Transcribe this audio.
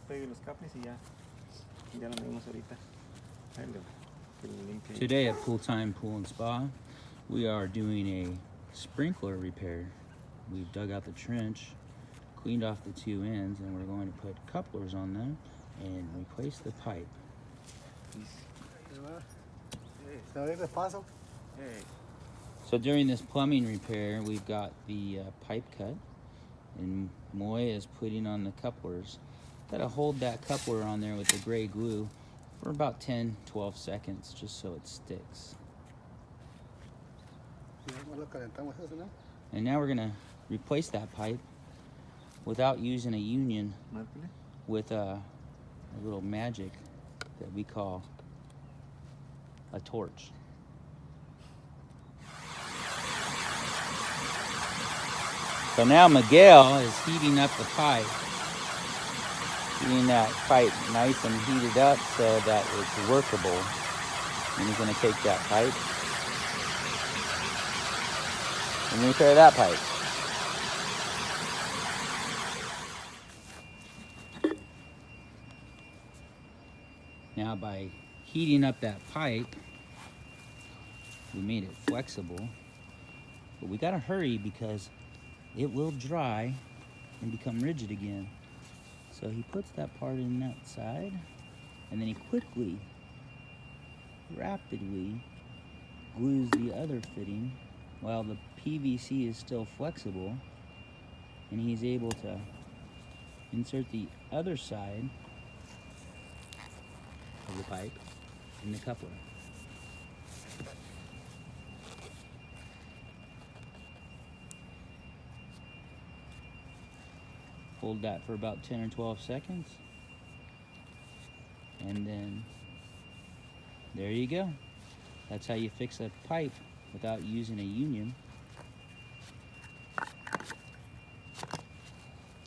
pegue los cables y ya lo medimos ahorita. Ahí le va, que lo limpie ahí. Today at Pool Time Pool and Spa, we are doing a sprinkler repair. We've dug out the trench, cleaned off the two ends, and we're going to put couplers on them and replace the pipe. Hey. So during this plumbing repair, we've got the pipe cut, and Moy is putting on the couplers. Gotta hold that coupler on there with the gray glue for about 10-12 seconds just so it sticks. And now we're gonna replace that pipe without using a union with a little magic that we call a torch. So now Miguel is heating up the pipe, getting that pipe nice and heated up so that it's workable. And he's going to take that pipe and repair that pipe. Now by heating up that pipe, we made it flexible, but we got to hurry because it will dry and become rigid again. So he puts that part in that side, and then he quickly, rapidly glues the other fitting while the PVC is still flexible, and he's able to insert the other side of the pipe in the coupler. Hold that for about 10 or 12 seconds. And then there you go. That's how you fix a pipe without using a union.